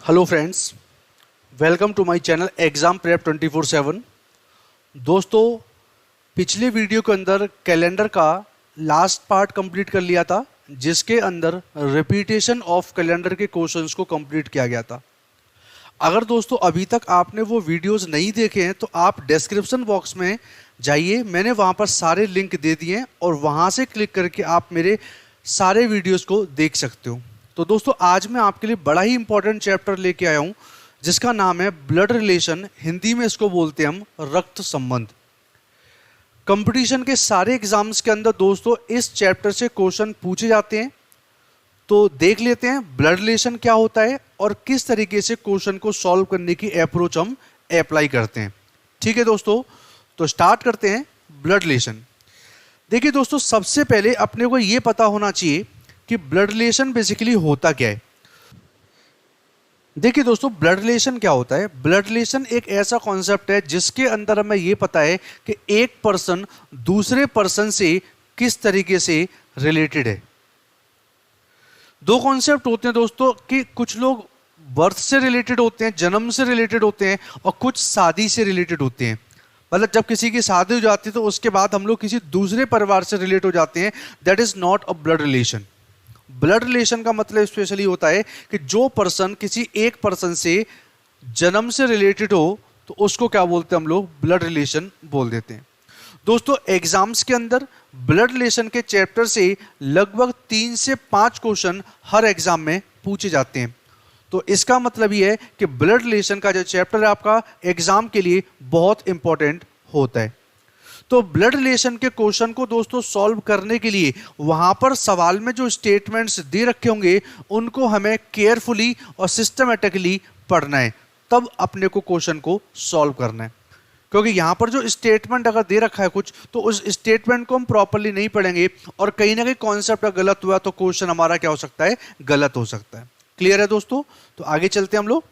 Hello friends, welcome to my channel exam prep 24/7। दोस्तों, पिछले video के अंदर कैलेंडर का लास्ट पार्ट कंप्लीट कर लिया था, जिसके अंदर रिपीटेशन ऑफ कैलेंडर के क्वेश्चंस को कंप्लीट किया गया था। अगर दोस्तों अभी तक आपने वो वीडियोस नहीं देखे हैं तो आप डिस्क्रिप्शन बॉक्स में जाइए, मैंने वहाँ पर सारे लिंक दे दिए हैं और वहाँ से क्लिक करके आप मेरे सारे वीडियोस को देख सकते हो। तो दोस्तों आज मैं आपके लिए बड़ा ही इंपॉर्टेंट चैप्टर लेके आया हूँ, जिसका नाम है ब्लड रिलेशन। हिंदी में इसको बोलते हैं हम रक्त संबंध। कंपटीशन के सारे एग्जाम्स के अंदर दोस्तों इस चैप्टर से क्वेश्चन पूछे जाते हैं। तो देख लेते हैं ब्लड रिलेशन क्या होता है और किस तरीके से क्वेश्चन को सॉल्व करने की अप्रोच हम अप्लाई करते हैं। ठीक है दोस्तों, तो स्टार्ट करते हैं ब्लड रिलेशन। देखिए दोस्तों, सबसे पहले अपने को ये पता होना चाहिए कि ब्लड रिलेशन बेसिकली होता क्या है। देखिए दोस्तों, ब्लड रिलेशन क्या होता है। ब्लड रिलेशन एक ऐसा कॉन्सेप्ट है जिसके अंदर हमें ये पता है कि एक पर्सन दूसरे पर्सन से किस तरीके से रिलेटेड है। दो कॉन्सेप्ट होते हैं दोस्तों कि कुछ लोग बर्थ से रिलेटेड होते हैं, जन्म से रिलेटेड होते हैं, और कुछ शादी से रिलेटेड होते हैं। मतलब जब किसी की शादी हो जाती है तो उसके बाद हम लोग किसी दूसरे परिवार से रिलेट हो जाते हैं। That is not a blood relation. Blood relation का मतलब स्पेशली होता है कि जो पर्सन किसी एक पर्सन से जन्म से रिलेटेड हो तो उसको क्या बोलते हैं हम लोग, ब्लड रिलेशन बोल देते हैं। दोस्तों एग्जाम्स के अंदर ब्लड रिलेशन के चैप्टर से लगभग 3 से 5 क्वेश्चन हर एग्जाम में पूछे जाते हैं। तो इसका मतलब ये है कि ब्लड रिलेशन का जो चैप्टर है आपका एग्जाम के लिए बहुत इंपॉर्टेंट होता है। तो ब्लड रिलेशन के क्वेश्चन को दोस्तों सॉल्व करने के लिए वहां पर सवाल में जो स्टेटमेंट्स दे रखे होंगे उनको हमें केयरफुली और सिस्टमेटिकली पढ़ना है, तब अपने को क्वेश्चन को सॉल्व करना है। क्योंकि यहाँ पर जो स्टेटमेंट अगर दे रखा है कुछ, तो उस स्टेटमेंट को हम प्रॉपरली नहीं पढ़ेंगे और कहीं ना कहीं कॉन्सेप्ट गलत हुआ तो क्वेश्चन हमारा क्या हो सकता है, गलत हो सकता है। क्लियर है दोस्तों? तो आगे चलते हैं हम लोग।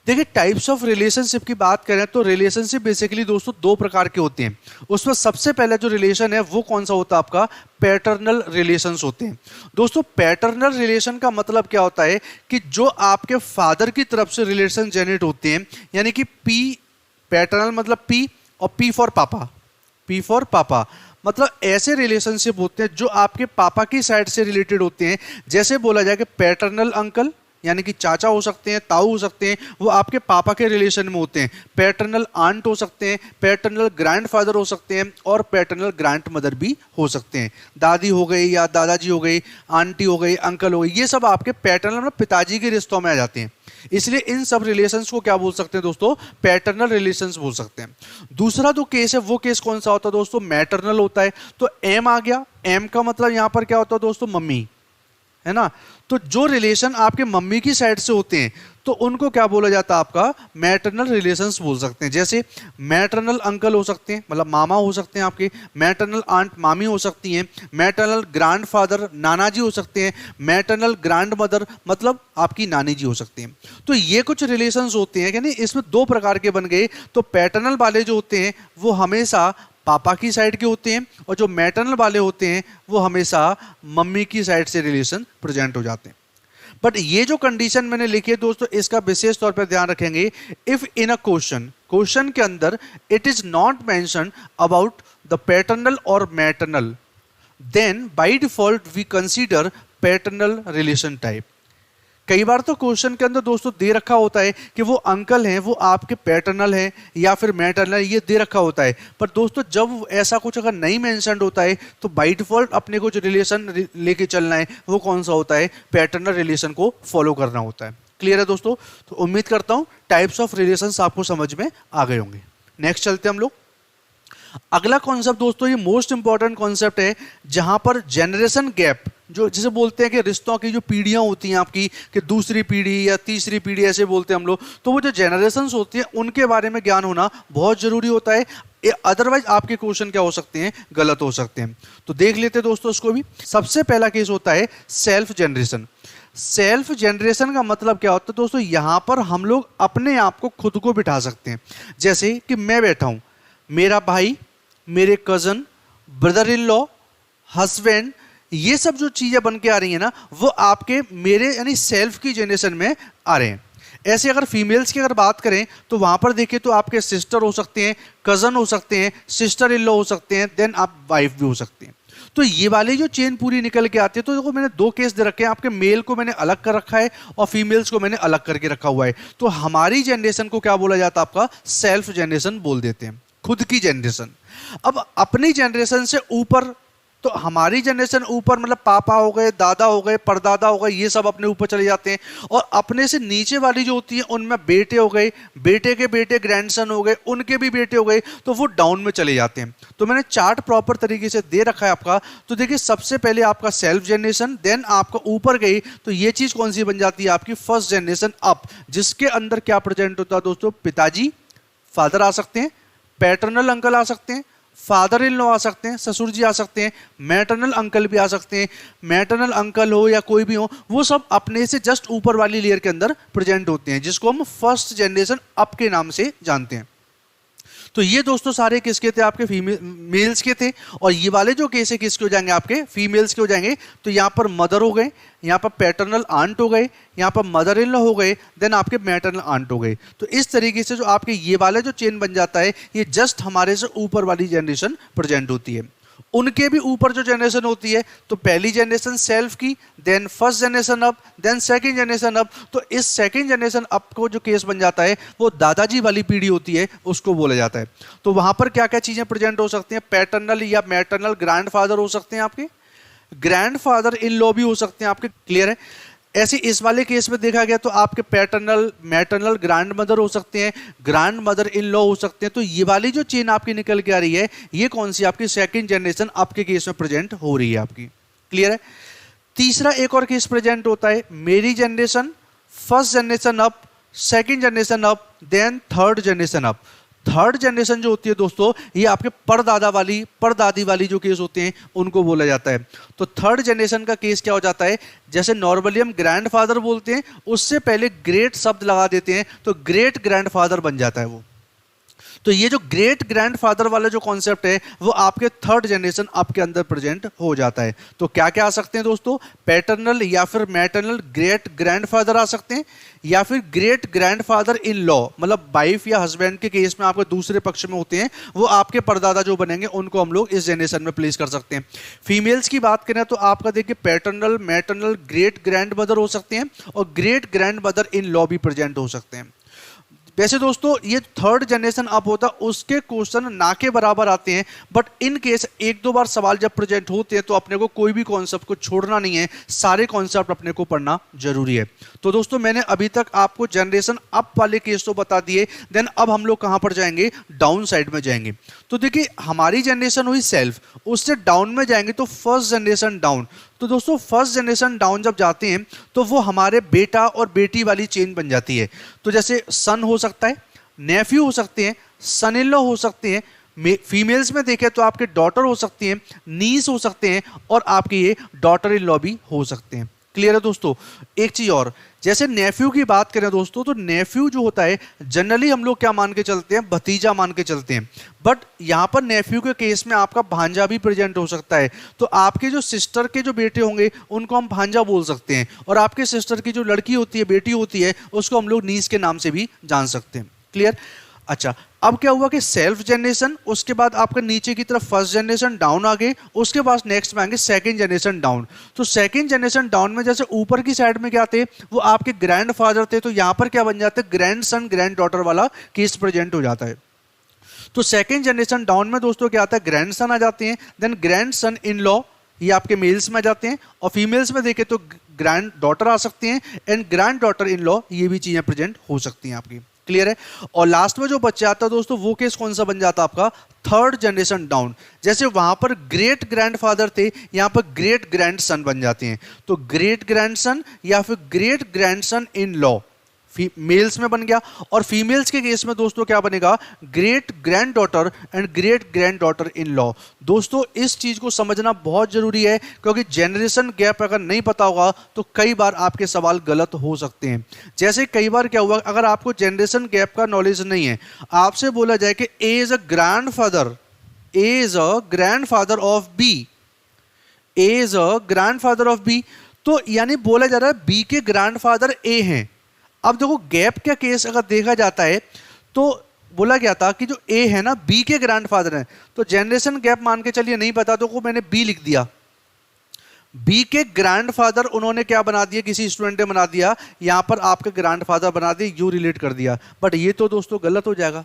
देखिए टाइप्स ऑफ रिलेशनशिप की बात करें तो रिलेशनशिप बेसिकली दोस्तों 2 प्रकार के होते हैं। उसमें सबसे पहले जो रिलेशन है वो कौन सा होता है आपका, पैटर्नल रिलेशंस होते हैं। दोस्तों पैटर्नल रिलेशन का मतलब क्या होता है कि जो आपके फादर की तरफ से रिलेशन जनरेट होते हैं, यानी कि पी, पैटर्नल मतलब पी, और पी फॉर पापा, पी फॉर पापा मतलब ऐसे रिलेशनशिप होते हैं जो आपके पापा की साइड से रिलेटेड होते हैं। जैसे बोला जाए कि पैटर्नल अंकल यानी कि चाचा हो सकते हैं, ताऊ हो सकते हैं, वो आपके पापा के रिलेशन में होते हैं। पैटर्नल आंट हो सकते हैं, पैटर्नल ग्रैंडफादर हो सकते हैं, और पैटर्नल ग्रैंड मदर भी हो सकते हैं। दादी हो गई या दादाजी हो गई, आंटी हो गई, अंकल हो गई, ये सब आपके पैटर्नल मतलब पिताजी के रिश्तों में आ जाते हैं। इसलिए इन सब रिलेशंस को क्या बोल सकते हैं दोस्तों, पैटर्नल रिलेशंस बोल सकते हैं। दूसरा जो केस है वो केस कौन सा होता है दोस्तों, मैटरनल होता है। तो एम आ गया, एम का मतलब यहां पर क्या होता है दोस्तों, मम्मी, है ना। तो जो रिलेशन आपके मम्मी की साइड से होते हैं तो उनको क्या बोला जाता है, आपका मैटरनल रिलेशंस बोल सकते हैं। जैसे मैटरनल अंकल हो सकते हैं, मतलब मामा हो सकते हैं आपके, मैटरनल आंट मामी हो सकती हैं, मैटरनल ग्रैंडफादर नाना जी हो सकते हैं, मैटरनल ग्रैंड मदर मतलब आपकी नानी जी हो सकती हैं। तो ये कुछ रिलेशंस होते हैं, यानी इसमें 2 प्रकार के बन गए। तो पैटर्नल वाले जो होते हैं वो हमेशा पापा की साइड के होते हैं, और जो मैटरनल वाले होते हैं वो हमेशा मम्मी की साइड से रिलेशन प्रेजेंट हो जाते हैं। बट ये जो कंडीशन मैंने लिखी है दोस्तों, इसका विशेष तौर पर ध्यान रखेंगे। इफ इन अ क्वेश्चन के अंदर it is not mention about the paternal और maternal, then by default we consider paternal relation type. कई बार तो क्वेश्चन के अंदर दोस्तों दे रखा होता है कि वो अंकल हैं वो आपके पैटर्नल हैं या फिर मैटरनल, ये दे रखा होता है। पर दोस्तों जब ऐसा कुछ अगर नहीं मेंशन्ड होता है तो बाय डिफॉल्ट अपने को जो रिलेशन लेके चलना है वो कौन सा होता है, पैटर्नल रिलेशन को फॉलो करना होता है। क्लियर है दोस्तों? तो उम्मीद करता हूं टाइप्स ऑफ रिलेशंस आपको समझ में आ गए होंगे। नेक्स्ट चलते हैं हम लोग। अगला कॉन्सेप्ट दोस्तों ये मोस्ट इंपॉर्टेंट कॉन्सेप्ट है, जहां पर जनरेशन गैप, जो जिसे बोलते हैं कि रिश्तों की जो पीढ़ियां होती हैं आपकी, कि दूसरी पीढ़ी या तीसरी पीढ़ी ऐसे बोलते हैं हम लोग, तो वो जो जनरेशंस होती हैं उनके बारे में ज्ञान होना बहुत जरूरी होता है। अदरवाइज आपके क्वेश्चन क्या हो सकते हैं, गलत हो सकते हैं। तो देख लेते हैं दोस्तों इसको भी। सबसे पहला केस होता है सेल्फ जनरेशन। सेल्फ जनरेशन का मतलब क्या होता है दोस्तों, यहां पर हम लोग अपने आप को खुद को बिठा सकते हैं। जैसे कि मैं बैठा हूं, मेरा भाई, मेरे cousin, brother in law, husband ये सब जो चीजें बन के आ रही है ना, वो आपके मेरे यानी सेल्फ की जनरेशन में आ रहे हैं। ऐसे अगर फीमेल्स की अगर बात करें तो वहां पर देखिए तो आपके सिस्टर हो सकते हैं, कजन हो सकते हैं, सिस्टर इन लॉ हो सकते हैं, देन आप वाइफ भी हो सकते हैं। तो ये वाली जो चेन पूरी निकल के आती है, तो देखो मैंने दो केस दे रखे हैं, आपके मेल को मैंने अलग कर रखा है और फीमेल्स को मैंने अलग करके रखा हुआ है। तो हमारी जनरेशन को क्या बोला जाता है, आपका सेल्फ जनरेशन बोल देते हैं, खुद की जनरेशन। अब अपनी जनरेशन से ऊपर, तो हमारी जनरेशन ऊपर मतलब पापा हो गए, दादा हो गए, परदादा हो गए, ये सब अपने ऊपर चले जाते हैं। और अपने से नीचे वाली जो होती है उनमें बेटे हो गए, बेटे के बेटे ग्रैंडसन हो गए, उनके भी बेटे हो गए, तो वो डाउन में चले जाते हैं। तो मैंने चार्ट प्रॉपर तरीके से दे रखा है आपका। तो देखिए सबसे पहले आपका सेल्फ जनरेशन, देन आपका ऊपर गई तो ये चीज कौन सी बन जाती है, आपकी फर्स्ट जनरेशन अप, जिसके अंदर क्या प्रेजेंट होता है दोस्तों, पिताजी फादर आ सकते हैं, पैटर्नल अंकल आ सकते हैं, फादर इन लॉ आ सकते हैं, ससुर जी आ सकते हैं, मैटरनल अंकल भी आ सकते हैं। मैटरनल अंकल हो या कोई भी हो, वो सब अपने से जस्ट ऊपर वाली लेयर के अंदर प्रेजेंट होते हैं, जिसको हम फर्स्ट जनरेशन अप के नाम से जानते हैं। तो ये दोस्तों सारे किसके थे, आपके मेल्स के थे। और ये वाले जो केस है किसके हो जाएंगे, आपके फीमेल्स के हो जाएंगे। तो यहाँ पर मदर हो गए, यहाँ पर पैटर्नल आंट हो गए, यहाँ पर मदर इन लॉ हो गए, देन आपके मैटरनल आंट हो गए। तो इस तरीके से जो आपके ये वाला जो चेन बन जाता है, ये जस्ट हमारे से ऊपर वाली जनरेशन प्रेजेंट होती है। उनके भी ऊपर जो जनरेशन होती है, तो पहली जनरेशन सेल्फ की, then first generation up, then second generation up. तो इस सेकंड जनरेशन अप को जो केस बन जाता है, वो दादाजी वाली पीढ़ी होती है, उसको बोला जाता है। तो वहां पर क्या क्या चीजें प्रेजेंट हो सकती हैं, पैटर्नल या मैटरनल ग्रैंडफादर हो सकते हैं, आपके ग्रैंडफादर इन लॉ भी हो सकते हैं आपके, क्लियर है। ऐसे इस वाले केस में देखा गया तो आपके पैटर्नल मैटरनल ग्रैंड मदर हो सकते हैं, ग्रैंड मदर इन लॉ हो सकते हैं। तो ये वाली जो चेन आपकी निकल के आ रही है, ये कौन सी आपकी सेकंड जनरेशन आपके केस में प्रेजेंट हो रही है आपकी, क्लियर है। तीसरा एक और केस प्रेजेंट होता है, मेरी generation, first generation up, second generation up, then third generation up. Third generation जो होती है दोस्तों, ये आपके परदादा वाली परदादी वाली जो केस होते हैं उनको बोला जाता है। तो थर्ड जनरेशन का केस क्या हो जाता है, जैसे नॉर्मली हम ग्रैंडफादर बोलते हैं, उससे पहले ग्रेट शब्द लगा देते हैं, तो ग्रेट ग्रैंडफादर बन जाता है वो। तो ये जो ग्रेट ग्रैंडफादर वाला जो कॉन्सेप्ट है, वो आपके थर्ड जनरेशन आपके अंदर प्रेजेंट हो जाता है। तो क्या क्या आ सकते हैं दोस्तों, पैटर्नल या फिर मैटरनल ग्रेट ग्रैंडफादर आ सकते हैं, या फिर ग्रेट ग्रैंडफादर इन लॉ, मतलब वाइफ या हस्बैंड के केस में आपके दूसरे पक्ष में होते हैं, वो आपके परदादा जो बनेंगे उनको हम लोग इस जनरेशन में प्लेस कर सकते हैं। फीमेल्स की बात करें तो आपका देखिए paternal maternal great grand mother हो सकते हैं, और great grand mother in law भी प्रेजेंट हो सकते हैं। वैसे दोस्तों ये थर्ड जनरेशन अप होता है, उसके क्वेश्चन ना के बराबर आते हैं, बट इन केस एक दो बार सवाल जब प्रेजेंट होते हैं तो अपने को कोई भी कॉन्सेप्ट को छोड़ना नहीं है, सारे कॉन्सेप्ट अपने को पढ़ना जरूरी है। तो दोस्तों मैंने अभी तक आपको जनरेशन अप वाले केस तो बता दिए, देन अब हम लोग कहां पर जाएंगे, डाउन साइड में जाएंगे। तो देखिए हमारी जनरेशन हुई सेल्फ, उससे डाउन में जाएंगे तो फर्स्ट जनरेशन डाउन। तो दोस्तों फर्स्ट जनरेशन डाउन जब जाते हैं तो वो हमारे बेटा और बेटी वाली चेन बन जाती है। तो जैसे सन हो सकता है, नेफ्यू हो सकते हैं, सन इन लॉ हो सकते हैं, फीमेल्स में देखें तो आपके डॉटर हो सकती हैं, नीस हो सकते हैं, और आपके ये डॉटर इन लॉ भी हो सकते हैं, क्लियर है दोस्तों। एक चीज और, जैसे नेफ्यू की बात करें दोस्तों, तो नेफ्यू जो होता है जनरली हम लोग क्या मान के चलते हैं, भतीजा मान के चलते हैं, बट यहां पर नेफ्यू के केस में आपका भांजा भी प्रेजेंट हो सकता है। तो आपके जो सिस्टर के जो बेटे होंगे उनको हम भांजा बोल सकते हैं, और आपके सिस्टर की जो लड़की होती है, बेटी होती है, उसको हम लोग नीस के नाम से भी जान सकते हैं, क्लियर। अच्छा अब क्या हुआ कि सेल्फ जनरेशन, उसके बाद आपका नीचे की तरफ फर्स्ट जनरेशन डाउन आ गए, उसके बाद नेक्स्ट में आएंगे सेकंड जनरेशन डाउन। तो सेकंड जनरेशन डाउन में जैसे ऊपर की साइड में क्या थे, वो आपके ग्रैंडफादर थे, तो यहां पर क्या बन जाता है, ग्रैंडसन ग्रैंड डॉटर वाला केस प्रेजेंट हो जाता है। तो सेकंड जनरेशन डाउन में दोस्तों क्या आता है, ग्रैंडसन आ जाते हैं, देन ग्रैंडसन इन लॉ, ये आपके मेल्स में आ जाते हैं, और फीमेल्स में देखें तो ग्रैंड डॉटर आ सकती हैं, and grand daughter in law, ये भी चीजें प्रेजेंट हो सकती हैं आपकी, क्लियर है। और लास्ट में जो बच्चा आता है दोस्तों, वो केस कौन सा बन जाता है आपका, थर्ड जनरेशन डाउन। जैसे वहां पर ग्रेट ग्रैंडफादर थे, यहां पर ग्रेट ग्रैंडसन बन जाते हैं। तो ग्रेट ग्रैंडसन या फिर great grandson in law males में बन गया, और फीमेल्स के केस में दोस्तों क्या बनेगा, great grand daughter and great grand daughter in law. दोस्तों इस चीज को समझना बहुत जरूरी है, क्योंकि जनरेशन गैप अगर नहीं पता होगा तो कई बार आपके सवाल गलत हो सकते हैं। जैसे कई बार क्या हुआ, अगर आपको जनरेशन गैप का नॉलेज नहीं है, आपसे बोला जाए कि A is a grandfather of B, A is a grandfather of B. तो यानी बोला जा रहा है बी के ग्रैंडफादर ए हैं। अब देखो गैप का केस अगर देखा जाता है तो बोला गया था कि जो ए है ना बी के ग्रैंडफादर हैं, तो जनरेशन गैप मान के चलिए नहीं पता तो को मैंने बी लिख दिया, बी के ग्रैंडफादर उन्होंने क्या बना दिया, किसी स्टूडेंट ने बना दिया, यहां पर आपके ग्रैंडफादर बना दिए, यू रिलेट कर दिया। बट ये तो दोस्तों गलत हो जाएगा।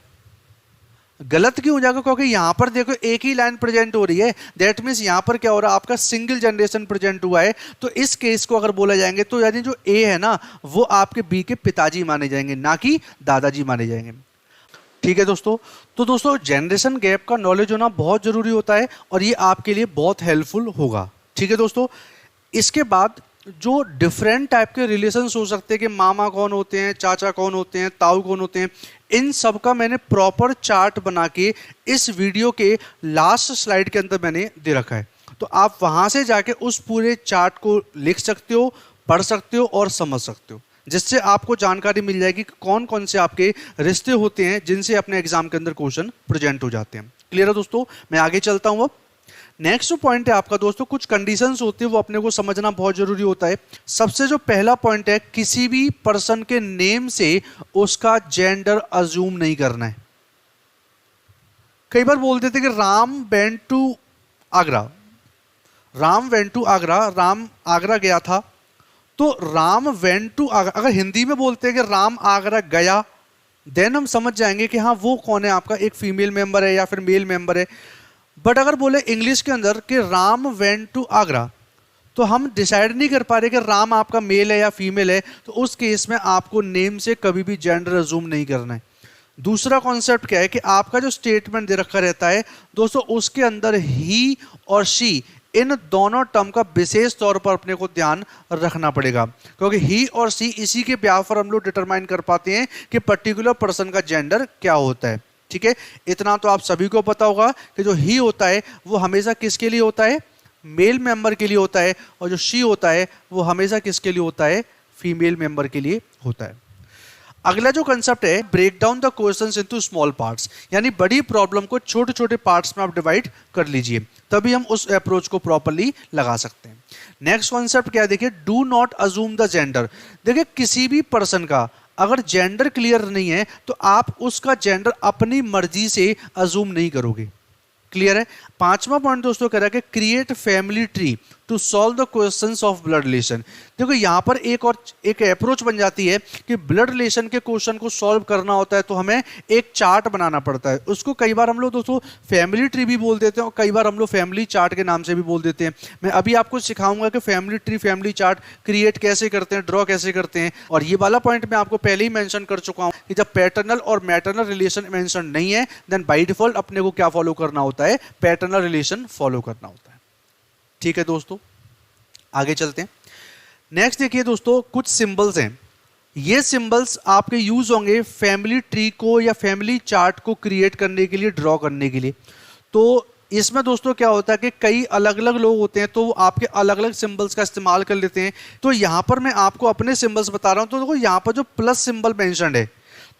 गलत क्यों हो जाएगा? क्योंकि यहां पर देखो एक ही लाइन प्रेजेंट हो रही है, दैट मीन्स यहां पर क्या हो रहा है, आपका सिंगल जनरेशन प्रेजेंट हुआ है। तो इस केस को अगर बोला जाएंगे तो यानी जो ए है ना वो आपके बी के पिताजी माने जाएंगे, ना कि दादाजी माने जाएंगे। ठीक है दोस्तों, तो दोस्तों जनरेशन गैप का नॉलेज होना बहुत जरूरी होता है और ये आपके लिए बहुत हेल्पफुल होगा। ठीक है दोस्तों, इसके बाद जो डिफरेंट टाइप के रिलेशंस हो सकते हैं कि मामा कौन होते हैं, चाचा कौन होते हैं, ताऊ कौन होते हैं, इन सब का मैंने प्रॉपर चार्ट बना के इस वीडियो के लास्ट स्लाइड के अंदर मैंने दे रखा है। तो आप वहां से जाके उस पूरे चार्ट को लिख सकते हो, पढ़ सकते हो और समझ सकते हो, जिससे आपको जानकारी मिल जाएगी कि कौन कौन से आपके रिश्ते होते हैं जिनसे अपने एग्जाम के अंदर क्वेश्चन प्रेजेंट हो जाते हैं। क्लियर है दोस्तों? मैं आगे चलता हूं। अब नेक्स्ट जो पॉइंट है आपका दोस्तों, कुछ कंडीशंस होती है वो अपने को समझना बहुत जरूरी होता है। सबसे जो पहला पॉइंट है, किसी भी पर्सन के नेम से उसका जेंडर अज्यूम नहीं करना है। कई बार बोल देते कि Ram went to Agra, Ram went to Agra, Ram Agra गया था। तो राम वेंट टू आगरा, अगर हिंदी में बोलते हैं कि राम आगरा गया, देन हम समझ जाएंगे कि हाँ वो कौन है, आपका एक फीमेल मेंबर है या फिर मेल मेंबर है। बट अगर बोले इंग्लिश के अंदर कि राम वेंट टू आगरा, तो हम डिसाइड नहीं कर पा रहे कि राम आपका मेल है या फीमेल है, तो उस केस में आपको नेम से कभी भी जेंडर अज्यूम नहीं करना है। दूसरा कॉन्सेप्ट क्या है कि आपका जो स्टेटमेंट दे रखा रहता है दोस्तों, उसके अंदर ही और शी इन दोनों टर्म का विशेष तौर पर अपने को ध्यान रखना पड़ेगा, क्योंकि ही और सी इसी के ब्याह पर हम लोग डिटरमाइन कर पाते हैं कि पर्टिकुलर पर्सन का जेंडर क्या होता है। ठीक है, इतना तो आप सभी को पता होगा कि जो ही होता है वो हमेशा किसके लिए होता है, मेल मेंबर के लिए होता है, और जो शी होता है वो हमेशा किसके लिए होता है, फीमेल मेंबर के लिए होता है। अगला जो कंसेप्ट है, break down the questions into small parts, यानी बड़ी प्रॉब्लम को छोटे छोटे पार्ट्स में आप डिवाइड कर लीजिए, तभी हम उस अप्रोच को प्रॉपर्ली लगा सकते हैं। नेक्स्ट कॉन्सेप्ट क्या है, देखिए, do not assume the gender. देखिए किसी भी पर्सन का अगर जेंडर क्लियर नहीं है तो आप उसका जेंडर अपनी मर्जी से अज्यूम नहीं करोगे। क्लियर है? पांचवा पॉइंट दोस्तों कह रहा है कि create family tree to solve the questions of blood relation. देखो यहां पर एक अप्रोच बन जाती है कि ब्लड रिलेशन के क्वेश्चन को सॉल्व करना होता है तो हमें एक चार्ट बनाना पड़ता है। उसको कई बार हम लोग दोस्तों फैमिली ट्री भी बोल देते हैं और कई बार हम लोग फैमिली चार्ट के नाम से भी बोल देते हैं। मैं अभी आपको सिखाऊंगा कि family tree, family chart create कैसे करते हैं, ड्रॉ कैसे करते हैं। और ये वाला पॉइंट मैं आपको पहले ही मेंशन कर चुका हूं कि जब पैटर्नल और मैटरनल रिलेशन मेंशन नहीं है, देन बाय डिफॉल्ट अपने को क्या फॉलो करना होता है, पैटर्नल रिलेशन फॉलो करना होता है। ठीक है दोस्तों, आगे चलते हैं। नेक्स्ट देखिए दोस्तों, कुछ सिंबल्स हैं। ये सिंबल्स आपके यूज होंगे फैमिली ट्री को या फैमिली चार्ट को क्रिएट करने के लिए, ड्रॉ करने के लिए। तो इसमें दोस्तों क्या होता है कि कई अलग अलग लोग होते हैं तो वो आपके अलग अलग सिंबल्स का इस्तेमाल कर लेते हैं। तो यहां पर मैं आपको अपने सिंबल्स बता रहा हूं। तो देखो यहां पर जो प्लस सिंबल मेंशन्ड है,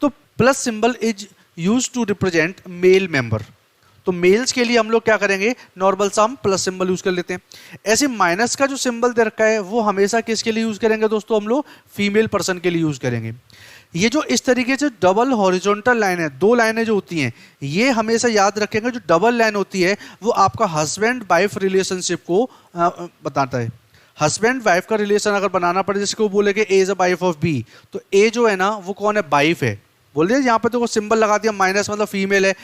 तो plus symbol is use to represent male member. तो मेल्स के लिए हम लोग क्या करेंगे, नॉर्मल सा हम प्लस सिंबल यूज कर लेते हैं। ऐसे माइनस का जो सिंबल दे रखा है वो हमेशा किसके लिए यूज करेंगे दोस्तों, हम लोग फीमेल पर्सन के लिए यूज करेंगे। ये जो इस तरीके से डबल हॉरिजॉन्टल लाइन है, दो लाइनें जो होती हैं, ये हमेशा याद रखेंगे। जो डबल लाइन होती है वो आपका हस्बैंड वाइफ रिलेशनशिप को बताता है। हस्बैंड वाइफ का रिलेशन अगर बनाना पड़े, जैसे को बोले कि A is a wife of B, तो ए जो है ना वो कौन है, वाइफ है। बोल दिया यहाँ पर तो सिंबल लगा दिया माइनस, मतलब फीमेल है,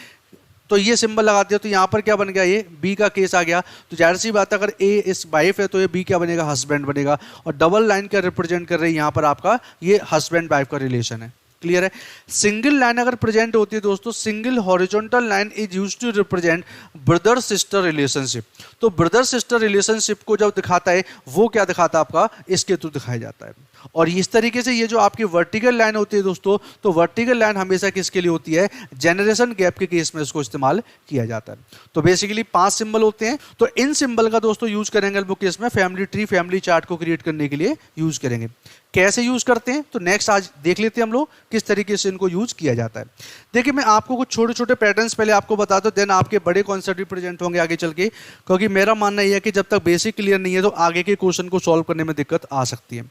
तो ये सिंबल लगा दिया, तो यहाँ पर क्या बन गया, ये बी का केस आ गया। तो जाहिर सी बात है अगर ए इस वाइफ है तो ये बी क्या बनेगा, हस्बैंड बनेगा। और डबल लाइन क्या रिप्रेजेंट कर रही है यहाँ पर, आपका ये हस्बैंड वाइफ का रिलेशन है। क्लियर है? सिंगल लाइन अगर प्रेजेंट होती है दोस्तों, single horizontal line is used to represent brother sister relationship. तो ब्रदर सिस्टर रिलेशनशिप को जब दिखाता है वो क्या दिखाता है, आपका इसके थ्रू दिखाया जाता है। और इस तरीके से ये जो आपकी वर्टिकल लाइन होती है दोस्तों, तो वर्टिकल लाइन हमेशा किसके लिए होती है, जनरेशन गैप के केस में इसको इस्तेमाल किया जाता है। तो बेसिकली 5 सिंबल होते हैं। तो इन सिंबल का दोस्तों यूज करेंगे हम लोग केस में फैमिली ट्री, फैमिली चार्ट को क्रिएट करने के लिए यूज करेंगे। कैसे यूज करते हैं तो नेक्स्ट आज देख लेते हैं हम लोग किस तरीके से इनको यूज किया जाता है। देखिए मैं आपको कुछ छोटे छोटे पैटर्न्स पहले आपको बता दूं, देन आपके बड़े कॉन्सेप्ट भी प्रेजेंट होंगे आगे चल के, क्योंकि मेरा मानना यह है कि जब तक बेसिक क्लियर नहीं है तो आगे के क्वेश्चन को सॉल्व करने में दिक्कत आ सकती है।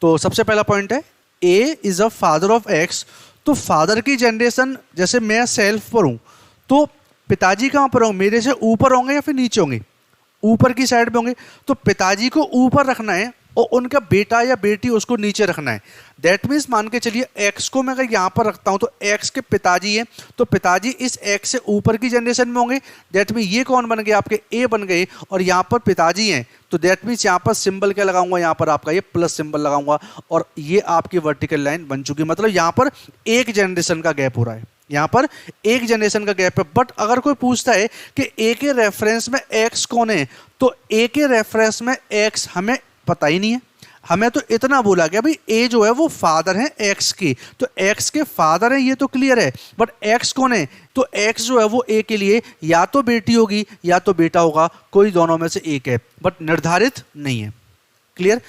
तो सबसे पहला पॉइंट है A is a father of X. तो फादर की जनरेशन, जैसे मैं सेल्फ पर हूं तो पिताजी कहां पर होंगे, मेरे से ऊपर होंगे या फिर नीचे होंगे, ऊपर की साइड में होंगे। तो पिताजी को ऊपर रखना है और उनका बेटा या बेटी उसको नीचे रखना है। दैट मीन्स मान के चलिए एक्स को मैं अगर यहाँ पर रखता हूँ तो एक्स के पिताजी हैं, तो पिताजी इस एक्स से ऊपर की जनरेशन में होंगे। दैट मीन्स ये कौन बन गए, आपके ए बन गए, और यहाँ पर पिताजी हैं तो दैट मीन्स यहाँ पर सिंबल क्या लगाऊंगा, यहाँ पर आपका ये प्लस सिंबल लगाऊंगा और ये आपकी वर्टिकल लाइन बन चुकी। मतलब यहाँ पर एक जनरेशन का गैप हो रहा है, यहाँ पर एक जनरेशन का गैप है। बट अगर कोई पूछता है कि ए के रेफरेंस में एक्स कौन है, तो ए के रेफरेंस में एक्स हमें पता ही नहीं है। हमें तो इतना बोला गया भाई ए जो है वो फादर है एक्स की, तो एक्स के फादर है ये तो क्लियर है, बट एक्स कौन है, तो एक्स जो है वो ए के लिए या तो बेटी होगी या तो बेटा होगा, कोई दोनों में से एक है, बट निर्धारित नहीं है। क्लियर।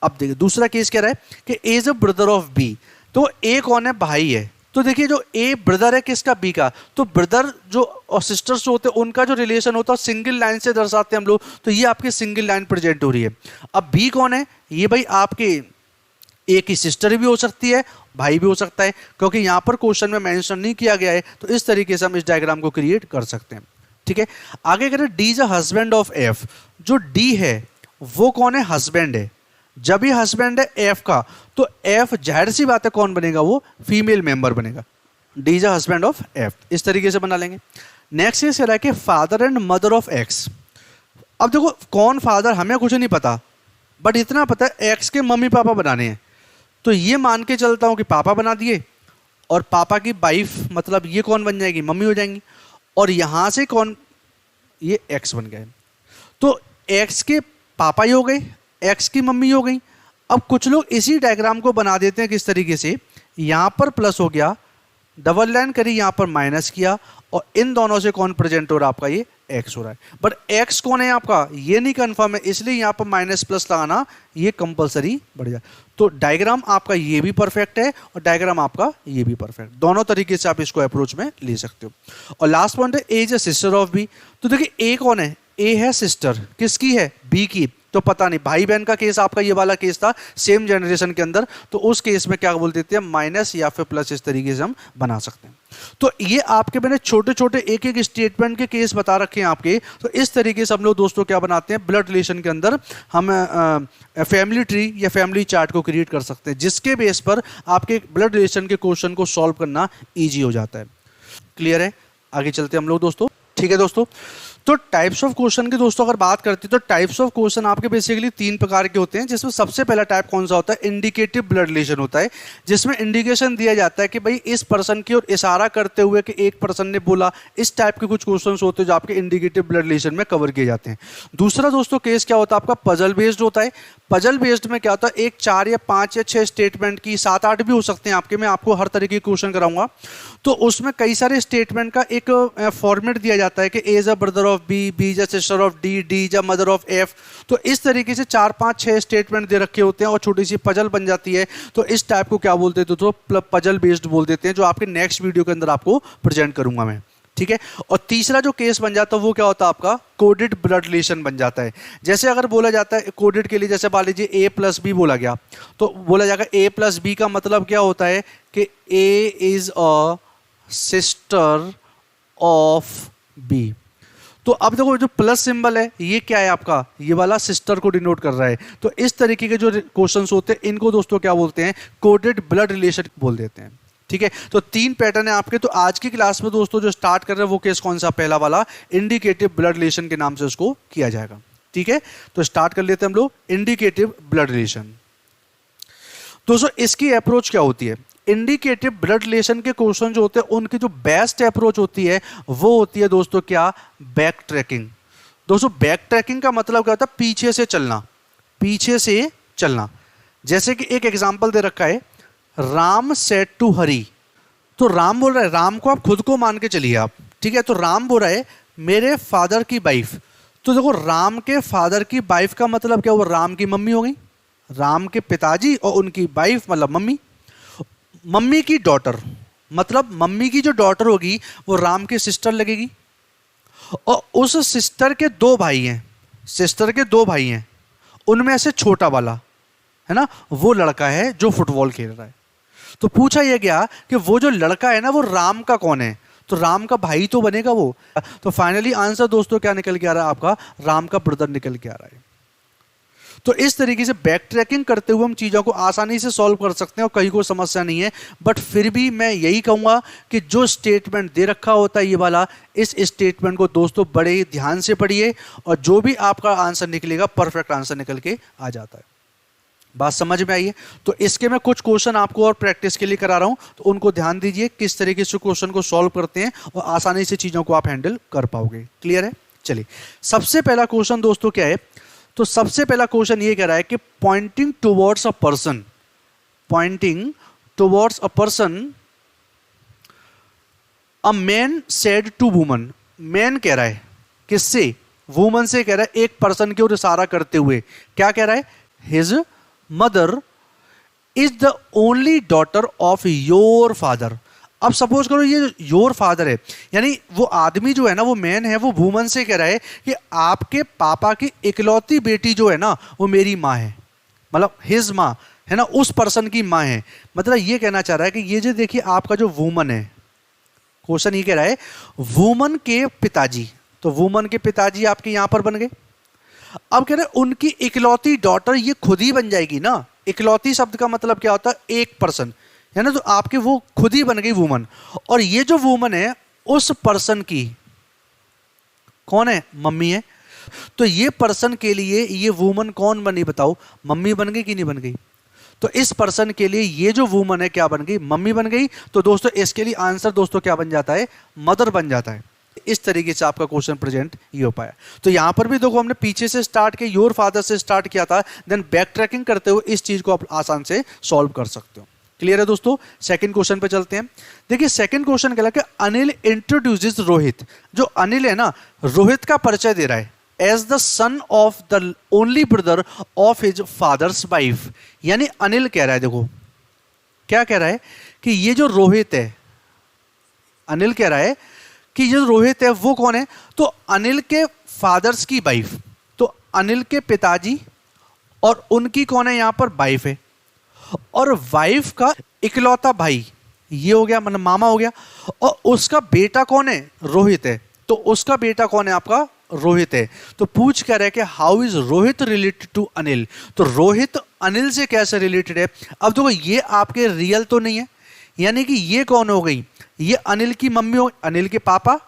अब देखिए दूसरा केस कह रहा है कि A is a brother of B. तो ए कौन है, भाई है। तो देखिए जो ए ब्रदर है किसका, बी का, तो ब्रदर जो और सिस्टर्स होते हैं उनका जो रिलेशन होता है सिंगल लाइन से दर्शाते हैं हम लोग, तो ये आपकी सिंगल लाइन प्रेजेंट हो रही है। अब बी कौन है, ये भाई आपके ए की सिस्टर भी हो सकती है, भाई भी हो सकता है, क्योंकि यहाँ पर क्वेश्चन में मेंशन नहीं किया गया है, तो इस तरीके से हम इस डायग्राम को क्रिएट कर सकते हैं। ठीक है, आगे करें D is a husband of F. जो डी है वो कौन है, हस्बैंड है। जब ये हस्बैंड है एफ का, तो एफ जाहिर सी बात है कौन बनेगा, वो फीमेल मेंबर बनेगा। D is a husband of F, इस तरीके से बना लेंगे। नेक्स्ट ये कह रहा है कि father and mother of x. अब देखो कौन फादर हमें कुछ नहीं पता, बट इतना पता है एक्स के मम्मी पापा बनाने हैं, तो ये मान के चलता हूं कि पापा बना दिए, और पापा की वाइफ मतलब ये कौन बन जाएगी, मम्मी हो जाएंगी, और यहां से कौन, ये एक्स बन गए, तो एक्स के पापा ही हो गए, एक्स की मम्मी हो गई। अब कुछ लोग इसी डायग्राम को बना देते हैं किस तरीके से, यहां पर प्लस हो गया, डबल लाइन करी, यहां पर माइनस किया, और इन दोनों से कौन प्रेजेंट हो रहा है, आपका ये एक्स हो रहा है। बट एक्स कौन है आपका, ये नहीं कंफर्म है, इसलिए यहां पर माइनस प्लस लगाना ये कंपलसरी बढ़ जाए। तो डायग्राम आपका ये भी परफेक्ट है और डायग्राम आपका ये भी परफेक्ट, दोनों तरीके से आप इसको अप्रोच में ले सकते हो। और लास्ट पॉइंट है A is a sister of B. तो देखिए ए कौन है, ए है सिस्टर, किसकी है, बी की। तो पता नहीं, भाई बहन का केस आपका ये वाला केस था सेम जनरेशन के अंदर, तो उस केस में क्या बोल देते हैं, माइनस या फिर प्लस, इस तरीके से हम बना सकते हैं। तो ये आपके मैंने छोटे छोटे एक एक स्टेटमेंट के केस बता रखे हैं आपके। तो इस तरीके से हम लोग दोस्तों क्या बनाते हैं, ब्लड रिलेशन के अंदर हम फैमिली ट्री या फैमिली चार्ट को क्रिएट कर सकते हैं, जिसके बेस पर आपके ब्लड रिलेशन के क्वेश्चन को सॉल्व करना ईजी हो जाता है। क्लियर है, आगे चलते हैं हम लोग दोस्तों। ठीक है दोस्तों, तो टाइप्स ऑफ क्वेश्चन की दोस्तों अगर बात करते हैं तो टाइप्स ऑफ क्वेश्चन आपके बेसिकली 3 प्रकार के होते हैं, जिसमें सबसे पहला टाइप कौन सा होता है, इंडिकेटिव ब्लड रिलेशन होता है, जिसमें इंडिकेशन दिया जाता है कि भाई इस पर्सन की ओर इशारा करते हुए कि एक पर्सन ने बोला, इस टाइप के कुछ क्वेश्चंस होते हैं जो आपके इंडिकेटिव ब्लड रिलेशन में कवर किए जाते हैं। दूसरा दोस्तों केस क्या होता है आपका, पजल बेस्ड होता है। पजल बेस्ड में क्या होता है, एक 4 या 5 या 6 स्टेटमेंट की, 7-8 भी हो सकते हैं आपके, मैं आपको हर तरीके के क्वेश्चन कराऊंगा। तो उसमें कई सारे स्टेटमेंट का एक फॉर्मेट दिया जाता है कि A is a brother of B, B is a sister of D, D is a mother of F. तो इस तरीके से 4-5-6 स्टेटमेंट दे रखे होते हैं और छोटी सी पजल बन जाती है। तो इस टाइप को क्या बोलते हैं तो पजल बेस्ड बोल देते हैं, जो आपके नेक्स्ट वीडियो के अंदर आपको प्रेजेंट करूंगा मैं। ठीक है, और तीसरा जो केस बन जाता है वो क्या होता है आपका, कोडेड ब्लड रिलेशन बन जाता है। जैसे अगर बोला जाता है कोडेड के लिए, जैसे मान लीजिए ए प्लस बी बोला गया, तो बोला जाएगा ए प्लस बी का मतलब क्या होता है कि A is a sister of B. तो अब देखो जो प्लस सिंबल है ये क्या है आपका, ये वाला सिस्टर को डिनोट कर रहा है। तो इस तरीके के जो क्वेश्चंस होते हैं इनको दोस्तों क्या बोलते हैं, कोडेड ब्लड रिलेशन बोल देते हैं। ठीक है, तो 3 पैटर्न है आपके। तो आज की क्लास में दोस्तों जो स्टार्ट कर रहे हैं वो केस कौन सा, पहला वाला इंडिकेटिव ब्लड रिलेशन के नाम से उसको किया जाएगा। ठीक है, तो स्टार्ट कर लेते हैं हम लोग इंडिकेटिव ब्लड रिलेशन। दोस्तों इसकी अप्रोच क्या होती है, इंडिकेटिव ब्लड रिलेशन के क्वेश्चन जो होते हैं उनकी जो बेस्ट अप्रोच होती है वो होती है दोस्तों क्या, बैक ट्रैकिंग। दोस्तों बैक ट्रैकिंग का मतलब क्या होता है, पीछे से चलना, पीछे से चलना। जैसे कि एक एग्जांपल दे रखा है, राम सेड टू हरी। तो राम बोल रहा है, राम को आप खुद को मान के चलिए आप, ठीक है। तो राम बोल रहा है मेरे फादर की वाइफ। तो देखो राम के फादर की वाइफ का मतलब क्या, वो राम की मम्मी हो गई, राम के पिताजी और उनकी वाइफ मतलब मम्मी, मम्मी की डॉटर मतलब मम्मी की जो डॉटर होगी वो राम की सिस्टर लगेगी, और उस सिस्टर के दो भाई हैं, सिस्टर के दो भाई हैं, उनमें से छोटा वाला है ना वो लड़का है जो फुटबॉल खेल रहा है। तो पूछा यह गया कि वो जो लड़का है ना वो राम का कौन है, तो राम का भाई तो बनेगा वो। तो फाइनली आंसर दोस्तों क्या निकल के आ रहा है आपका, राम का ब्रदर निकल के आ रहा है। तो इस तरीके से बैक ट्रैकिंग करते हुए हम चीज़ों को आसानी से सॉल्व कर सकते हैं और कहीं कोई समस्या नहीं है। बट फिर भी मैं यही कहूँगा कि जो स्टेटमेंट दे रखा होता है ये वाला, इस स्टेटमेंट को दोस्तों बड़े ही ध्यान से पढ़िए और जो भी आपका आंसर निकलेगा परफेक्ट आंसर निकल के आ जाता है। बात समझ में आई है? तो इसके मैं कुछ क्वेश्चन आपको और प्रैक्टिस के लिए करा रहा हूं, तो उनको ध्यान दीजिए किस तरीके से क्वेश्चन को सॉल्व करते हैं और आसानी से चीज़ों को आप हैंडल कर पाओगे। क्लियर है? चलिए, सबसे पहला क्वेश्चन दोस्तों क्या है, तो सबसे पहला क्वेश्चन ये कह रहा है कि pointing towards a person, pointing towards a person a man said to woman. Man कह रहा है किससे, वुमन से कह रहा है, एक पर्सन की ओर इशारा करते हुए क्या कह रहा है, his mother is the only daughter of your father. अब सपोज करो ये योर फादर है, यानी वो आदमी जो है ना, वो मैन है, वो वुमन से कह रहा है कि आपके पापा की इकलौती बेटी जो है ना वो मेरी माँ है, मतलब हिज माँ है ना, उस पर्सन की माँ है। मतलब ये कहना चाह रहा है कि ये जो देखिए आपका जो वुमन है, क्वेश्चन ये कह रहा है वुमन के पिताजी, तो वुमन के पिताजी आपके यहां पर बन गए। अब कह रहे हैं उनकी इकलौती डॉटर, ये खुद ही बन जाएगी ना। इकलौती शब्द का मतलब क्या होता है, एक पर्सन है ना, तो आपके वो खुद ही बन गई वुमन। और ये जो वुमन है उस पर्सन की कौन है, मम्मी है। तो ये पर्सन के लिए ये वुमन कौन बनी बताओ, मम्मी बन गई कि नहीं बन गई। तो इस पर्सन के लिए ये जो वुमन है क्या बन गई, मम्मी बन गई। तो दोस्तों इसके लिए आंसर दोस्तों क्या बन जाता है, मदर बन जाता है। इस तरीके से आपका क्वेश्चन प्रेजेंट ये हो पाया। तो यहां पर भी देखो हमने पीछे से स्टार्ट किया, योर फादर से स्टार्ट किया था, देन बैक ट्रैकिंग करते हुए इस चीज को आप आसान से सॉल्व कर सकते हो। क्लियर है दोस्तों? सेकंड क्वेश्चन पे चलते हैं। देखिए सेकंड क्वेश्चन क्या है, अनिल इंट्रोड्यूसेस रोहित। जो अनिल है ना, रोहित का परिचय दे रहा है as the son of the only brother of his father's wife. यानी अनिल कह रहा है, देखो क्या कह रहा है कि ये जो रोहित है, अनिल कह रहा है कि जो रोहित है वो कौन है, तो अनिल के फादर्स की वाइफ, तो अनिल के पिताजी और उनकी कौन है यहां पर, वाइफ है। और वाइफ का इकलौता भाई ये हो गया, मतलब मामा हो गया। और उसका बेटा कौन है, रोहित है। तो उसका बेटा कौन है आपका, रोहित है। तो पूछ कर है कि how is Rohit related to Anil. तो रोहित अनिल से कैसे रिलेटेड है। अब देखो ये आपके रियल तो नहीं है, यानी कि ये कौन हो गई, ये अनिल की मम्मी हो, अनिल के पापा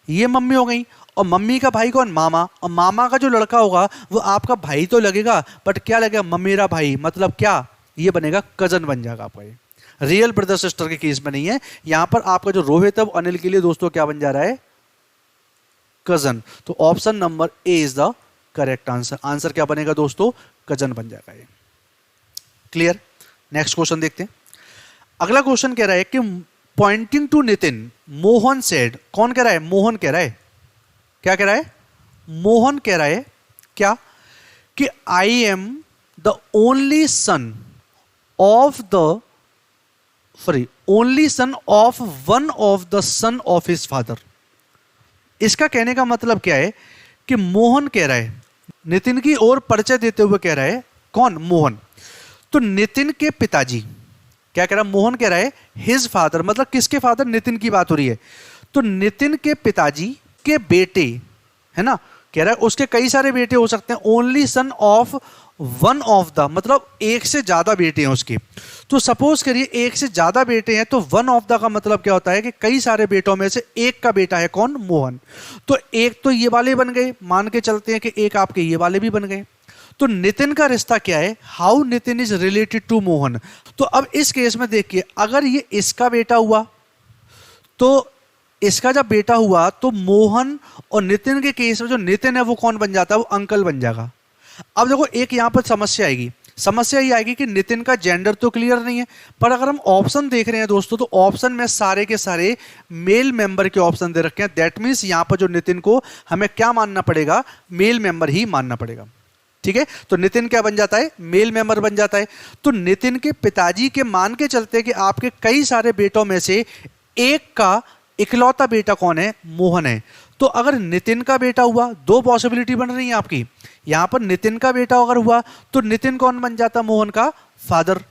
ये मम्मी हो गई। और मम्मी का भाई कौन, मामा। और मामा का जो लड़का होगा वो आपका भाई तो लगेगा, बट क्या लगेगा, ममेरा भाई। मतलब क्या, ये बनेगा कजन बन जाएगा आपका। ये रियल ब्रदर सिस्टर के केस में नहीं है। यहां पर आपका जो रोहित है वो अनिल के लिए दोस्तों क्या बन जा रहा है, कजन। तो option number A is the correct answer. Answer क्या बनेगा दोस्तों, कजन बन जाएगा ये। क्लियर? नेक्स्ट क्वेश्चन देखते हैं। अगला क्वेश्चन कह रहा है कि pointing to Nitin Mohan said. कौन कह रहा है, मोहन कह रहा है। क्या कह रहा है, मोहन कह रहा है क्या, कि I am the only son of the only son of one of the son of his father. इसका कहने का मतलब क्या है कि मोहन कह रहा है, नितिन की ओर परिचय देते हुए कह रहा है, कौन, मोहन। तो नितिन के पिताजी क्या कह रहा है, मोहन कह रहा है हिज फादर, मतलब किसके फादर, नितिन की बात हो रही है। तो नितिन के पिताजी के बेटे है ना, कह रहा है उसके कई सारे बेटे हो सकते हैं, only son of one of the, मतलब एक से ज्यादा बेटे हैं उसके। तो सपोज करिए एक से ज्यादा बेटे हैं, तो वन ऑफ द का मतलब क्या होता है कि कई सारे बेटों में से एक का बेटा है कौन, मोहन। तो एक तो ये वाले बन गए, मान के चलते हैं कि एक आपके ये वाले भी बन गए। तो नितिन का रिश्ता क्या है, how Nitin is related to Mohan. तो अब इस केस में देखिए, अगर ये इसका बेटा हुआ तो इसका जब बेटा हुआ तो मोहन, और नितिन के केस में जो नितिन है वो कौन बन जाता है, वो अंकल बन जाएगा। अब देखो एक यहां पर समस्या आएगी, समस्या ये आएगी कि नितिन का जेंडर तो क्लियर नहीं है, पर अगर हम ऑप्शन देख रहे हैं दोस्तों, तो ऑप्शन में सारे के सारे मेल मेंबर के ऑप्शन दे रखे हैं। दैट मीन्स यहां पर जो नितिन को हमें क्या मानना पड़ेगा, मेल मेंबर ही मानना पड़ेगा। ठीक है, तो नितिन क्या बन जाता है, मेल मेंबर बन जाता है। तो नितिन के पिताजी के मान के चलते कि आपके कई सारे बेटों में से एक का इकलौता बेटा कौन है, मोहन है। तो अगर नितिन का बेटा हुआ, दो पॉसिबिलिटी बन रही है आपकी, यहां पर नितिन का बेटा अगर हुआ तो नितिन कौन बन जाता, मोहन का फादर।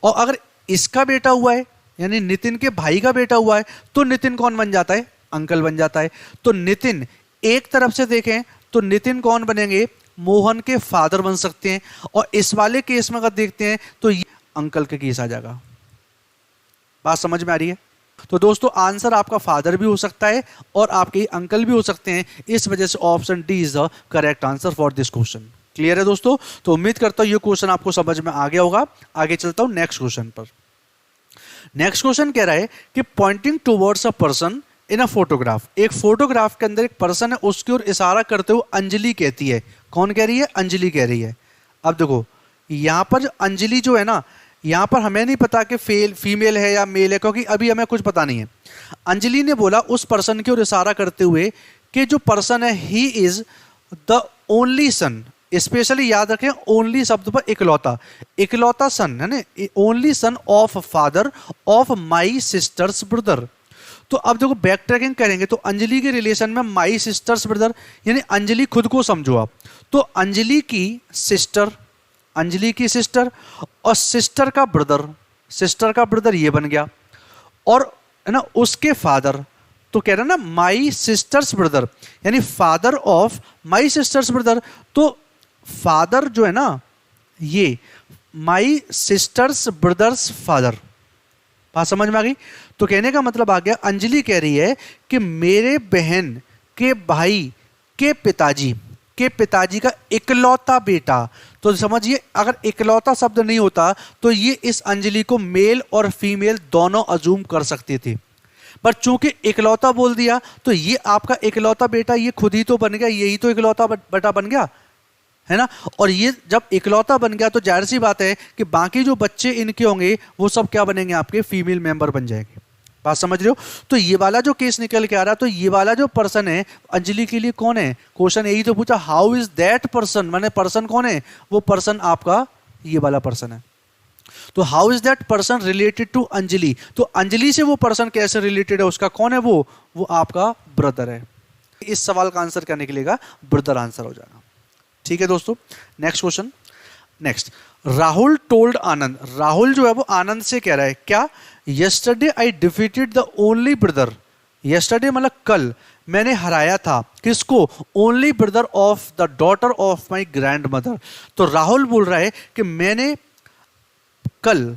और अगर इसका बेटा हुआ है यानी नितिन के भाई का बेटा हुआ है तो नितिन कौन बन जाता है, अंकल बन जाता है। तो नितिन एक तरफ से देखें तो नितिन कौन बनेंगे, मोहन के फादर बन सकते हैं। और इस वाले केस में अगर देखते हैं तो ये अंकल के केस आ जाएगा। बात समझ में आ रही है? तो दोस्तों आंसर आपका फादर भी हो सकता है और आपके अंकल भी हो सकते हैं। इस वजह से option D is the correct answer for this question. Clear है दोस्तों? तो उम्मीद करता हूं ये क्वेश्चन आपको समझ में आ गया होगा। आगे चलता हूं नेक्स्ट क्वेश्चन पर। नेक्स्ट क्वेश्चन कह रहा है कि pointing towards a person in a photograph, एक फोटोग्राफ के अंदर एक पर्सन है, उसकी ओर इशारा करते हुए अंजलि कहती है। कौन कह रही है, अंजलि कह रही है। अब देखो यहां पर अंजलि जो है ना, यहां पर हमें नहीं पता कि फीमेल है या मेल है, क्योंकि अभी हमें कुछ पता नहीं है। अंजलि ने बोला उस पर्सन की ओर इशारा करते हुए कि जो पर्सन है he is the only son, specially याद रखें ओनली शब्द पर इकलौता, इकलौता सन है ना, only son of father of my sisters brother. तो अब देखो बैक ट्रैकिंग करेंगे तो अंजलि के रिलेशन में माई सिस्टर्स ब्रदर यानी अंजलि खुद को समझो आप। तो अंजलि की सिस्टर, अंजलि की सिस्टर और सिस्टर का ब्रदर ये बन गया। और है ना उसके फादर, तो कह रहे हैं ना माई सिस्टर्स ब्रदर यानी father of my sisters brother. तो फादर जो है ना ये माई सिस्टर्स ब्रदर्स फादर। बात समझ में आ गई? तो कहने का मतलब आ गया अंजलि कह रही है कि मेरे बहन के भाई के पिताजी का इकलौता बेटा। तो समझिए अगर इकलौता शब्द नहीं होता तो ये इस अंजलि को मेल और फीमेल दोनों अजूम कर सकते थे, पर चूंकि इकलौता बोल दिया तो ये आपका इकलौता बेटा ये खुद ही तो बन गया, यही तो इकलौता बेटा बन गया है ना। और ये जब इकलौता बन गया तो जाहिर सी बात है कि बाकी जो बच्चे इनके होंगे वो सब क्या बनेंगे, आपके फीमेल मेंबर बन जाएंगे। बात समझ रहे हो? तो ये वाला जो केस निकल के आ रहा है, तो ये वाला जो पर्सन है अंजलि के लिए कौन है, क्वेश्चन यही तो पूछा हाउ इज दैट पर्सन, माने पर्सन कौन है, वो पर्सन आपका ये वाला पर्सन है। तो how is that person related to Anjali, तो अंजलि से वो पर्सन कैसे रिलेटेड है, उसका कौन है वो आपका ब्रदर है। इस सवाल का आंसर क्या निकलेगा, ब्रदर आंसर हो जाएगा। ठीक है दोस्तों, next question. Next, Rahul told Anand, Rahul जो है वो आनंद से कह रहा है क्या, yesterday I defeated the only brother, yesterday मतलब कल मैंने हराया था किसको, only brother of the daughter of my grand mother. तो राहुल बोल रहा है कि मैंने कल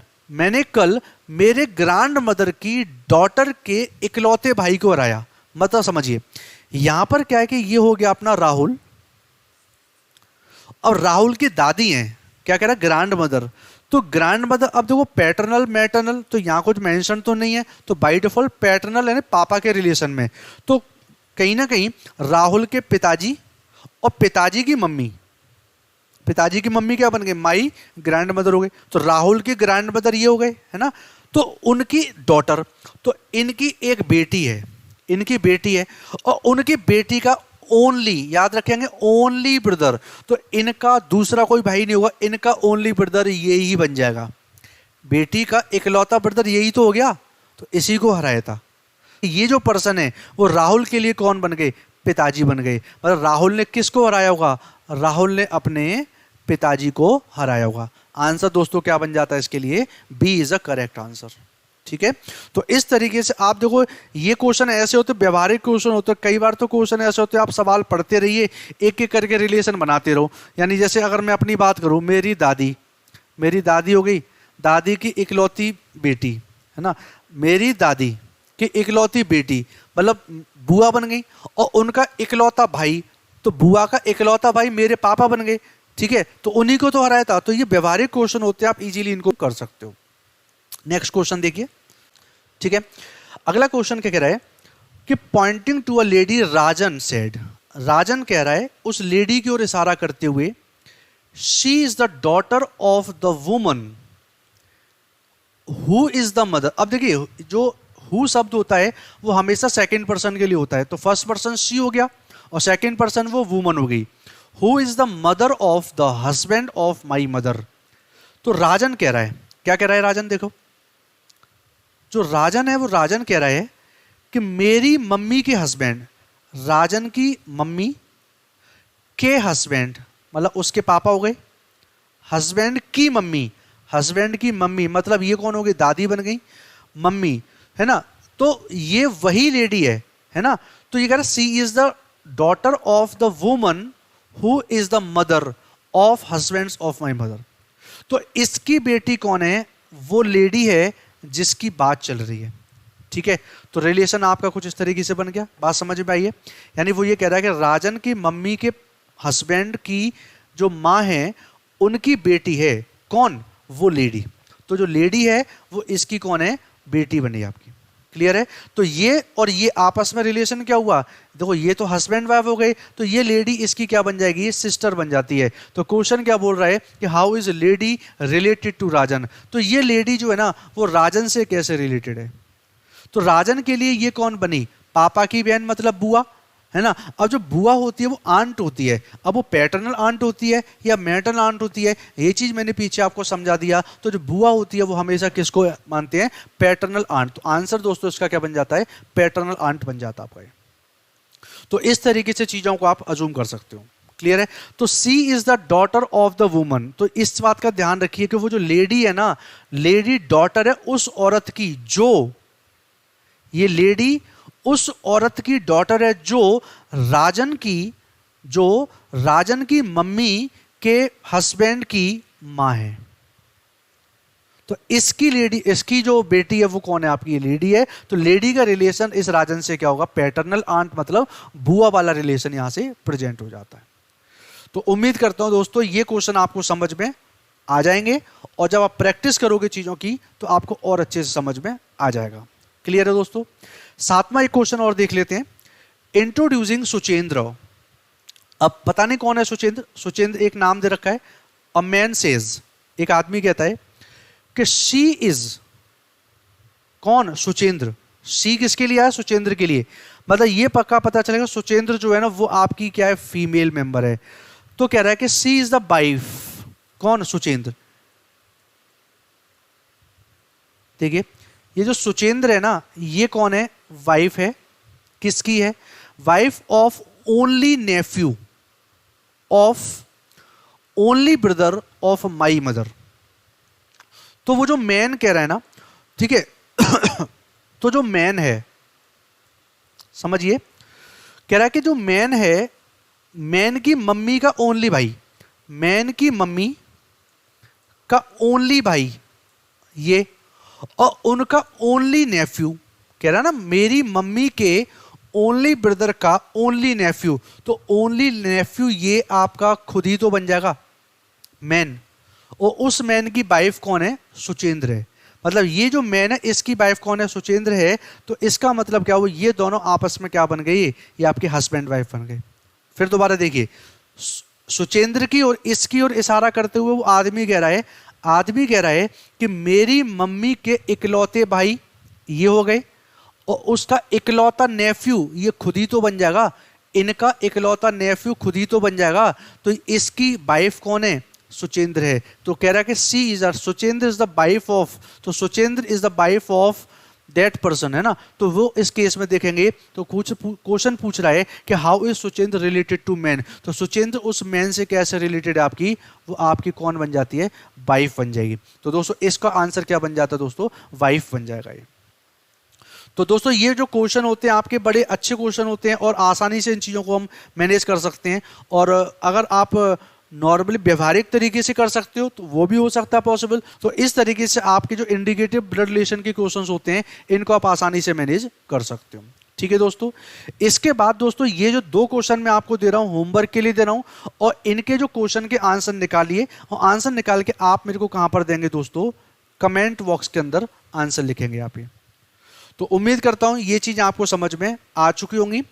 मेरे ग्रैंड मदर की डॉटर के इकलौते भाई को हराया। मतलब समझिए यहां पर क्या है कि ये हो गया अपना राहुल, और राहुल की दादी हैं क्या कह रहा है, ग्रैंड मदर। तो ग्रैंड मदर, अब देखो पैटर्नल मैटर्नल तो यहां कुछ मेंशन तो नहीं है, तो बाय डिफॉल्ट पैटर्नल है पापा के रिलेशन में। तो कहीं ना कहीं राहुल के पिताजी और पिताजी की मम्मी क्या बन गए, माई ग्रैंड मदर हो गए। तो राहुल की ग्रैंड मदर ये हो गए है ना। तो उनकी डॉटर, तो इनकी एक बेटी है, और उनकी बेटी का ओनली, याद रखेंगे ओनली ब्रदर, तो इनका दूसरा कोई भाई नहीं होगा, इनका ओनली ब्रदर ये ही बन जाएगा। बेटी का इकलौता ब्रदर यही तो हो गया, तो इसी को हराया था। ये जो पर्सन है वो राहुल के लिए कौन बन गए, पिताजी बन गए। मतलब राहुल ने किसको हराया होगा, राहुल ने अपने पिताजी को हराया होगा। आंसर दोस्तों क्या बन जाता है इसके लिए, B is a correct answer. ठीक है, तो इस तरीके से आप देखो ये क्वेश्चन ऐसे होते, व्यवहारिक क्वेश्चन होते, कई बार तो क्वेश्चन ऐसे होते आप सवाल पढ़ते रहिए, एक एक करके रिलेशन बनाते रहो। यानी जैसे अगर मैं अपनी बात करूं, मेरी दादी हो गई, दादी की इकलौती बेटी है ना, मेरी दादी की इकलौती बेटी मतलब बुआ बन गई, और उनका इकलौता भाई, तो बुआ का इकलौता भाई मेरे पापा बन गए। ठीक है, तो उन्हीं को तो हराया था। तो ये व्यवहारिक क्वेश्चन होते हैं, आप इजीली इनको कर सकते हो। नेक्स्ट क्वेश्चन देखिए। ठीक है, अगला क्वेश्चन क्या कह रहा है कि pointing to a lady Rajan said, Rajan कह रहा है उस लेडी की ओर इशारा करते हुए, she is the daughter of the woman who is the mother. अब देखिए जो हु शब्द होता है वो हमेशा सेकंड पर्सन के लिए होता है, तो फर्स्ट पर्सन शी हो गया और सेकंड पर्सन वो वुमन हो गई। Who is the mother of the husband of my mother. तो राजन कह रहा है, क्या कह रहा है राजन, देखो जो राजन है वो राजन कह रहा है कि मेरी मम्मी के हस्बैंड, राजन की मम्मी के हस्बैंड मतलब उसके पापा हो गए, हस्बैंड की मम्मी, हस्बैंड की मम्मी मतलब ये कौन हो गई, दादी बन गई, मम्मी है ना। तो ये वही लेडी है ना। तो ये कह रहा she is the daughter of the woman who is the mother of husbands of my mother. तो इसकी बेटी कौन है, वो लेडी है जिसकी बात चल रही है। ठीक है, तो रिलेशन आपका कुछ इस तरीके से बन गया, बात समझ में आई है। यानी वो ये कह रहा है कि राजन की मम्मी के हस्बैंड की जो माँ है उनकी बेटी है कौन, वो लेडी। तो जो लेडी है वो इसकी कौन है, बेटी बनी आपकी। क्लियर है। तो ये और ये आपस में रिलेशन क्या हुआ, देखो ये तो हस्बैंड वाइफ हो गई, तो ये लेडी इसकी क्या बन जाएगी, ये सिस्टर बन जाती है। तो क्वेश्चन क्या बोल रहा है कि how is lady related to Rajan. तो ये लेडी जो है ना वो राजन से कैसे रिलेटेड है। तो राजन के लिए ये कौन बनी, पापा की बहन मतलब बुआ है ना। अब जो बुआ होती है वो आंट होती है, अब वो पैटर्नल आंट होती है या मैटरनल आंट होती है, ये चीज मैंने पीछे आपको समझा दिया। तो जो बुआ होती है वो हमेशा किसको मानते हैं, पैटर्नल आंट। तो आंसर दोस्तों इसका क्या बन जाता है, पैटर्नल आंट बन जाता है आपका। तो इस तरीके से चीजों को आप अजूम कर सकते हो। क्लियर है। तो she is the daughter of the woman. तो इस बात का ध्यान रखिए कि वो जो लेडी है ना, लेडी डॉटर है उस औरत की, जो ये लेडी उस औरत की डॉटर है जो राजन की मम्मी के हस्बैंड की मां है। तो इसकी लेडी, इसकी जो बेटी है वो कौन है आपकी, ये लेडी है। तो लेडी का रिलेशन इस राजन से क्या होगा, पैटर्नल आंट मतलब बुआ वाला रिलेशन यहां से प्रेजेंट हो जाता है। तो उम्मीद करता हूं दोस्तों ये क्वेश्चन आपको समझ में आ जाएंगे, और जब आप प्रैक्टिस करोगे चीजों की तो आपको और अच्छे से समझ में आ जाएगा। क्लियर है दोस्तों। सातवां एक क्वेश्चन और देख लेते हैं, इंट्रोड्यूसिंग सुचेंद्र। अब पता नहीं कौन है सुचेंद्र, सुचेंद्र एक नाम दे रखा है। अ मैन सेज, एक आदमी कहता है कि शी इज, कौन, सुचेंद्र। शी किसके लिए है, सुचेंद्र के लिए। मतलब ये पक्का पता चलेगा सुचेंद्र जो है ना वो आपकी क्या है, फीमेल मेंबर है। तो कह रहा है कि सी इज द वाइफ, कौन, सुचेंद्र। देखिए ये जो सुचेंद्र है ना ये कौन है, वाइफ है, किसकी है, wife of only Neiphiu of only brother of my mother. तो वो जो मैन कह रहा है ना, ठीक है तो जो मैन है, समझिए, कह रहा है कि जो मैन है, मैन की मम्मी का ओनली भाई, मैन की मम्मी का ओनली भाई ये, और उनका ओनली नेफ्यू, कह रहा है ना मेरी मम्मी के ओनली ब्रदर का ओनली नेफ्यू। तो ओनली नेफ्यू ये आपका खुद ही तो बन जाएगा मैन, और उस मैन की वाइफ कौन है, सुचेंद्र है। मतलब ये जो मैन है इसकी वाइफ कौन है, सुचेंद्र है। तो इसका मतलब क्या हुआ, ये दोनों आपस में क्या बन गई, ये आपके हस्बैंड वाइफ बन गए। फिर दोबारा देखिए, सुचेंद्र की और इसकी और इशारा करते हुए वो आदमी कह रहा है, आदमी कह रहा है कि मेरी मम्मी के इकलौते भाई ये हो गए, और उसका इकलौता नेफ्यू ये खुद ही तो बन जाएगा, इनका इकलौता नेफ्यू खुद ही तो बन जाएगा। तो इसकी वाइफ कौन है, सुचेंद्र है। तो कह रहा है कि she is Suchendra is the wife of, तो Suchendra is the wife of that person, है ना। तो वो इस केस में देखेंगे तो कुछ क्वेश्चन पूछ रहा है कि how is Suchendra related to man. तो सुचेंद्र उस मैन से कैसे रिलेटेड है आपकी, वो आपकी कौन बन जाती है, वाइफ बन जाएगी। तो दोस्तों इसका आंसर क्या बन जाता है दोस्तों, वाइफ बन जाएगा ये। तो दोस्तों ये जो क्वेश्चन होते हैं आपके बड़े अच्छे क्वेश्चन होते हैं, और आसानी से इन चीज़ों को हम मैनेज कर सकते हैं। और अगर आप नॉर्मली व्यवहारिक तरीके से कर सकते हो तो वो भी हो सकता है पॉसिबल। तो इस तरीके से आपके जो इंडिकेटिव ब्लड रिलेशन के क्वेश्चंस होते हैं इनको आप आसानी से मैनेज कर सकते हो। ठीक है दोस्तों। इसके बाद दोस्तों ये जो दो क्वेश्चन मैं आपको दे रहा हूं होमवर्क के लिए दे रहा हूं, और इनके जो क्वेश्चन के आंसर निकालिए, और आंसर निकाल के आप मेरे को कहां पर देंगे दोस्तों, कमेंट बॉक्स के अंदर आंसर लिखेंगे आप। ये तो उम्मीद करता हूं ये चीजें आपको समझ में आ चुकी होंगी।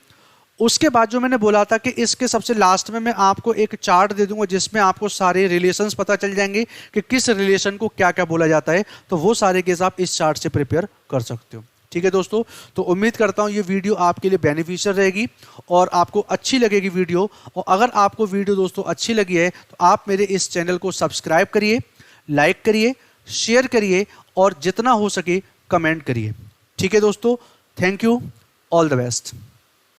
उसके बाद जो मैंने बोला था कि इसके सबसे लास्ट में मैं आपको एक चार्ट दे दूंगा जिसमें आपको सारे रिलेशंस पता चल जाएंगे कि किस रिलेशन को क्या क्या बोला जाता है। तो वो सारे केस आप इस चार्ट से प्रिपेयर कर सकते हो। ठीक है दोस्तों, तो उम्मीद करता हूं ये वीडियो आपके लिए बेनिफिशियल रहेगी और आपको अच्छी लगेगी वीडियो। और अगर आपको वीडियो दोस्तों अच्छी लगी है तो आप मेरे इस चैनल को सब्सक्राइब करिए, लाइक करिए, शेयर करिए और जितना हो सके कमेंट करिए। ठीक है दोस्तों, thank you, all the best.